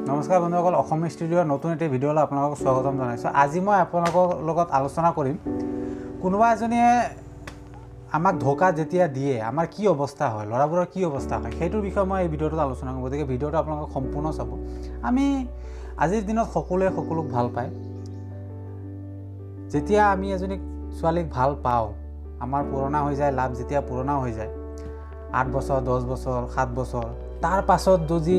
নমস্কাৰ বন্ধুসকল, অসম ষ্টুডিঅ'ৰ নতুন এটা ভিডিঅ'লৈ আপোনালোকক স্বাগতম জনাইছোঁ। আজি মই আপোনালোকৰ লগত আলোচনা কৰিম কোনোবা এজনীয়ে আমাক ধোকা যেতিয়া দিয়ে আমাৰ কি অৱস্থা হয়, ল'ৰাবোৰৰ কি অৱস্থা হয়, সেইটোৰ বিষয়ে মই এই ভিডিঅ'টোত আলোচনা কৰিম। গতিকে ভিডিঅ'টো আপোনালোকক সম্পূৰ্ণ চাব। আমি আজিৰ দিনত সকলোৱে সকলোক ভাল পায়। যেতিয়া আমি এজনী ছোৱালীক ভাল পাওঁ, আমাৰ পুৰণা হৈ যায় লাভ, যেতিয়া পুৰণা হৈ যায় 8 বছৰ 10 বছৰ 7 বছৰ, তাৰ পাছত যদি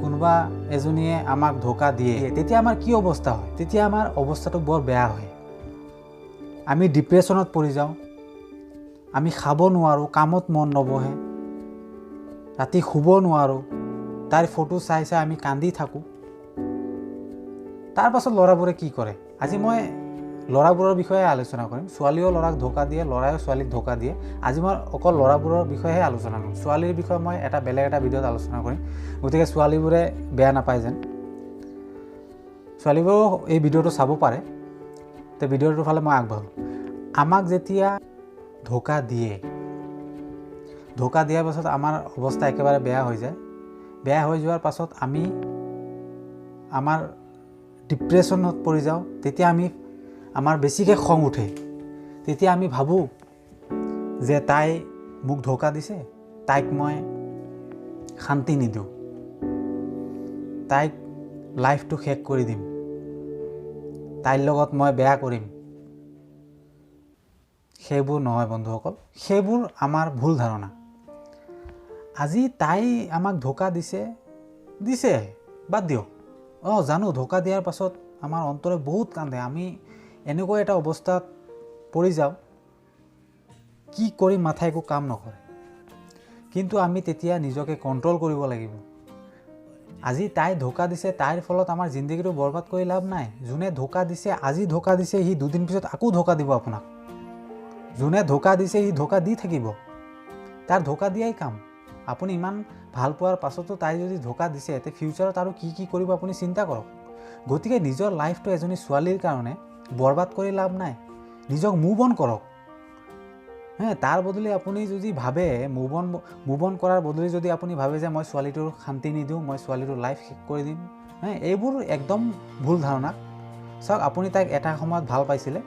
কোনোবা এজনীয়ে আমাক ধোকা দিয়ে তেতিয়া আমাৰ কি অৱস্থা হয়? তেতিয়া আমাৰ অৱস্থাটো বৰ বেয়া হয়। আমি ডিপ্ৰেশ্যনত পৰি যাওঁ, আমি খাব নোৱাৰোঁ, কামত মন নবহে, ৰাতি শুব নোৱাৰোঁ, তাইৰ ফটো চাই চাই আমি কান্দি থাকোঁ। তাৰ পাছত ল'ৰাবোৰে কি কৰে? আজি মই ল'ৰাবোৰৰ বিষয়ে আলোচনা কৰিম। ছোৱালীও ল'ৰাক ধোকা দিয়ে, ল'ৰাইও ছোৱালীক ধোকা দিয়ে। আজি মই অকল ল'ৰাবোৰৰ বিষয়েহে আলোচনা কৰিম। ছোৱালীৰ বিষয়ে মই বেলেগ এটা ভিডিঅ'ত আলোচনা কৰিম। গতিকে ছোৱালীবোৰে বেয়া নাপায় যেন। ছোৱালীবোৰেও এই ভিডিঅ'টো চাব পাৰে। তো ভিডিঅ'টোৰ ফালে মই আগবাঢ়োঁ। আমাক যেতিয়া ধোকা দিয়ে, ধোকা দিয়াৰ পাছত আমাৰ অৱস্থা একেবাৰে বেয়া হৈ যায়। বেয়া হৈ যোৱাৰ পাছত আমি আমাৰ ডিপ্ৰেশ্যনত পৰি যাওঁ। তেতিয়া আমাৰ বেছিকৈ খং উঠে। তেতিয়া আমি ভাবোঁ যে তাই মোক ধোকা দিছে, তাইক মই শান্তি নিদিওঁ, তাইক লাইফটো শেষ কৰি দিম, তাইৰ লগত মই বেয়া কৰিম। সেইবোৰ নহয় বন্ধুসকল, সেইবোৰ আমাৰ ভুল ধাৰণা। আজি তাই আমাক ধোকা দিছে বাদ দিয়ক। জানো ধোকা দিয়াৰ পাছত আমাৰ অন্তৰে বহুত কান্দে। আমি এনেকুৱা এটা অৱস্থাত পৰি যাওঁ, কি কৰিম মাথা একো কাম নকৰে। কিন্তু আমি তেতিয়া নিজকে কণ্ট্ৰল কৰিব লাগিব। আজি তাই ধোকা দিছে, তাইৰ ফলত আমাৰ জিন্দগীটো বৰবাদ কৰি লাভ নাই। যোনে ধোকা দিছে, আজি ধোকা দিছে, সি দুদিন পিছত আকৌ ধোকা দিব আপোনাক। যোনে ধোকা দিছে সি ধোকা দি থাকিব, তাৰ ধোকা দিয়াই কাম। আপুনি ইমান ভাল পোৱাৰ পাছতো তাই যদি ধোকা দিছে, তে ফিউচাৰত আৰু কি কি কৰিব আপুনি চিন্তা কৰক। গতিকে নিজৰ লাইফটো এজনী ছোৱালীৰ কাৰণে বৰবাদ কৰি লাভ নাই। নিজক মুভ অন কৰক। তাৰ বদলি আপুনি যদি ভাবে মুভ অন কৰাৰ বদলি যদি আপুনি ভাবে যে মই ছোৱালীটোৰ শান্তি নিদিওঁ, মই ছোৱালীটোৰ লাইফ শেষ কৰি দিম, এইবোৰ একদম ভুল ধাৰণা। চাওক, আপুনি তাইক এটা সময়ত ভাল পাইছিলে,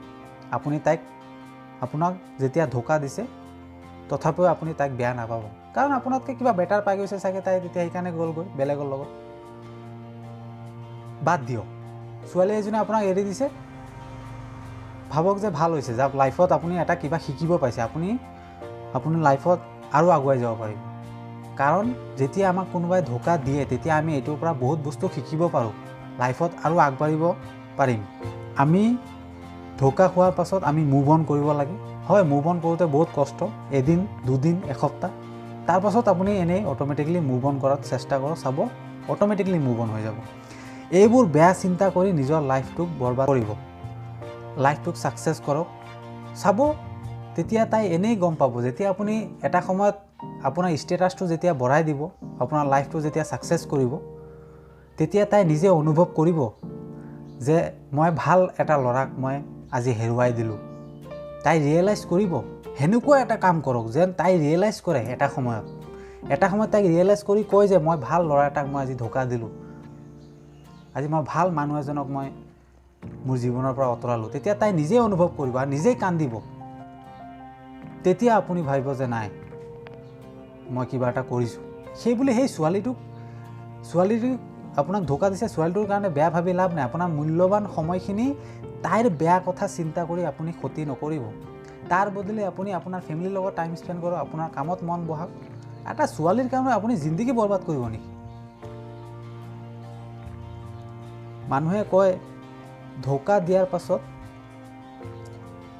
আপোনাক যেতিয়া ধোকা দিছে তথাপিও আপুনি তাইক বেয়া নাপাব। কাৰণ আপোনাতকৈ কিবা বেটাৰ পাই গৈছে চাগে তাই, তেতিয়া সেইকাৰণে গ'লগৈ বেলেগৰ লগত। বাদ দিয়ক। ছোৱালী এজনী আপোনাক এৰি দিছে, ভাবক যে ভাল হৈছে, যাক লাইফত আপুনি এটা কিবা শিকিব পাইছে, আপুনি লাইফত আৰু আগুৱাই যাব পাৰিব। কাৰণ যেতিয়া আমাক কোনোবাই ধোকা দিয়ে তেতিয়া আমি এইটোৰ পৰা বহুত বস্তু শিকিব পাৰোঁ, লাইফত আৰু আগবাঢ়িব পাৰিম। আমি ধোকা খোৱাৰ পাছত আমি মুভ অন কৰিব লাগে। হয়, মুভ অন কৰোঁতে বহুত কষ্ট, এদিন দুদিন এসপ্তাহ। তাৰপাছত আপুনি এনেই অট'মেটিকলি মুভ অন কৰাত চেষ্টা কৰক, চাব অট'মেটিকলি মুভ অন হৈ যাব। এইবোৰ বেয়া চিন্তা কৰি নিজৰ লাইফটোক বৰবাদ কৰিব। লাইফটোক ছাকচেছ কৰক, চাব তেতিয়া তাই এনেই গম পাব। যেতিয়া আপুনি এটা সময়ত আপোনাৰ ষ্টেটাছটো যেতিয়া বঢ়াই দিব, আপোনাৰ লাইফটো যেতিয়া ছাকচেছ কৰিব, তেতিয়া তাই নিজে অনুভৱ কৰিব যে মই ভাল এটা ল'ৰাক মই আজি হেৰুৱাই দিলোঁ। তাই ৰিয়েলাইজ কৰিব। সেনেকুৱা এটা কাম কৰক যেন তাই ৰিয়েলাইজ কৰে। এটা সময়ত তাইক ৰিয়েলাইজ কৰি কয় যে মই ভাল ল'ৰা এটাক মই আজি ধোকা দিলোঁ, আজি মই ভাল মানুহ এজনক মই মোৰ জীৱনৰ পৰা আঁতৰালোঁ। তেতিয়া তাই নিজেই অনুভৱ কৰিব আৰু নিজেই কান্দিব। তেতিয়া আপুনি ভাবিব যে নাই, মই কিবা এটা কৰিছোঁ। সেইবুলি সেই ছোৱালীটোক আপোনাক ধোকা দিছে, ছোৱালীটোৰ কাৰণে বেয়া ভাবি লাভ নাই। আপোনাৰ মূল্যৱান সময়খিনি তাইৰ বেয়া কথা চিন্তা কৰি আপুনি ক্ষতি নকৰিব। তাৰ বদলি আপুনি আপোনাৰ ফেমিলিৰ লগত টাইম স্পেণ্ড কৰক, আপোনাৰ কামত মন বহাওক। এটা ছোৱালীৰ কাৰণে আপুনি জিন্দগী বৰবাদ কৰিব নেকি? মানুহে কয় ধোকা দিয়াৰ পাছত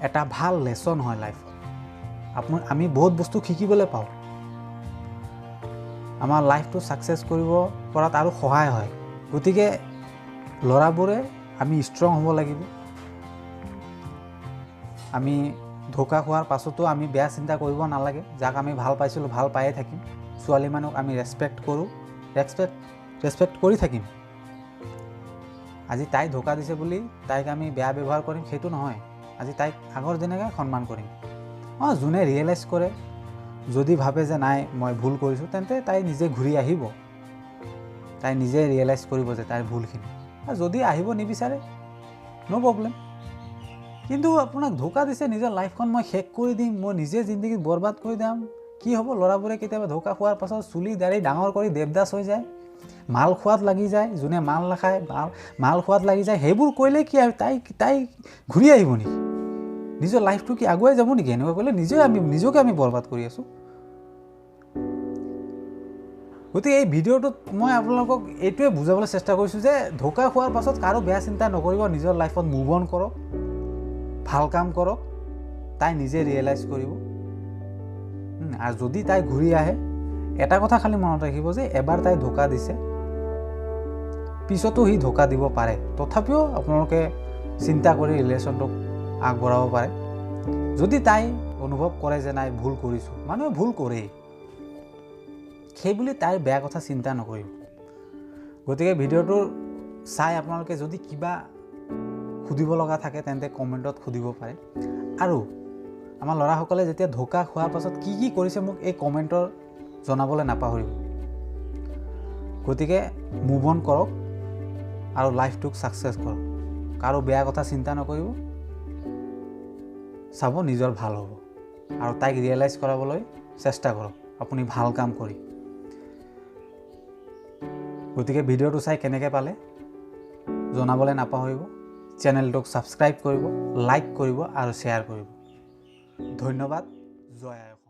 এটা ভাল লেচন হয় লাইফত। আমি বহুত বস্তু শিকিবলৈ পাওঁ, আমাৰ লাইফটো ছাকচেছ কৰিব পৰাত আৰু সহায় হয়। গতিকে ল'ৰাবোৰে আমি ষ্ট্ৰং হ'ব লাগিব। আমি ধোকা খোৱাৰ পাছতো আমি বেয়া চিন্তা কৰিব নালাগে। যাক আমি ভাল পাইছিলোঁ ভাল পায়ে থাকিম। ছোৱালী মানুহক আমি ৰেচপেক্ট কৰোঁ, ৰেচপেক্ট কৰি থাকিম। আজি তাই ধোকা দিছে বুলি তাইক আমি বেয়া ব্যৱহাৰ কৰিম সেইটো নহয়। আজি তাইক আগৰ যেনেকৈ সন্মান কৰিম। যোনে ৰিয়েলাইজ কৰে, যদি ভাবে যে নাই মই ভুল কৰিছোঁ, তেন্তে তাই নিজে ঘূৰি আহিব। তাই নিজে ৰিয়েলাইজ কৰিব যে তাইৰ ভুলখিনি। আৰু যদি আহিব নিবিচাৰে নো প্ৰব্লেম, কিন্তু আপোনাক ধোকা দিছে, নিজৰ লাইফখন মই শেষ কৰি দিম, মই নিজে জিন্দগীত বৰবাদ কৰি দিম। কি হ'ব, ল'ৰাবোৰে কেতিয়াবা ধোকা খোৱাৰ পাছত চুলি দাড়ি ডাঙৰ কৰি দেৱদাস হৈ যায়, মাল খোৱাত লাগি যায়, যোনে মাল নাখায় মাল খোৱাত লাগি যায়। সেইবোৰ কৰিলে কি আৰু তাই ঘূৰি আহিব নেকি? নিজৰ লাইফটো কি আগুৱাই যাব নেকি? এনেকুৱা কৰিলে নিজকে আমি বৰবাদ কৰি আছোঁ। গতিকে এই ভিডিঅ'টোত মই আপোনালোকক এইটোৱে বুজাবলৈ চেষ্টা কৰিছোঁ যে ধোকা খোৱাৰ পাছত কাৰো বেয়া চিন্তা নকৰিব, নিজৰ লাইফত মুভ অন কৰক, ভাল কাম কৰক, তাই নিজে ৰিয়েলাইজ কৰিব। আৰু যদি তাই ঘূৰি আহে, এটা কথা খালি মনত ৰাখিব যে এবাৰ তাই ধোকা দিছে, পিছতো সি ধোকা দিব পাৰে। তথাপিও আপোনালোকে চিন্তা কৰি ৰিলেশ্যনটোক আগবঢ়াব পাৰে। যদি তাই অনুভৱ কৰে যে নাই ভুল কৰিছোঁ, মানুহে ভুল কৰেই, সেইবুলি তাইৰ বেয়া কথা চিন্তা নকৰিব। গতিকে ভিডিঅ'টো চাই আপোনালোকে যদি কিবা সুধিব লগা থাকে তেন্তে কমেণ্টত সুধিব পাৰে। আৰু আমাৰ ল'ৰাসকলে যেতিয়া ধোকা খোৱাৰ পাছত কি কি কৰিছে মোক এই কমেণ্টৰ জনাবলৈ নাপাহৰিব। গতিকে মুভ অন কৰক আৰু লাইফটোক ছাকচেছ কৰক, কাৰো বেয়া কথা চিন্তা নকৰিব, চাব নিজৰ ভাল হ'ব। আৰু তাইক ৰিয়েলাইজ কৰাবলৈ চেষ্টা কৰক আপুনি ভাল কাম কৰি। গতিকে ভিডিঅ'টো চাই কেনেকৈ পালে জনাবলৈ নাপাহৰিব। চেনেলটোক ছাবস্ক্ৰাইব কৰিব, লাইক কৰিব আৰু শ্বেয়াৰ কৰিব। ধন্যবাদ। জয় আই অসম।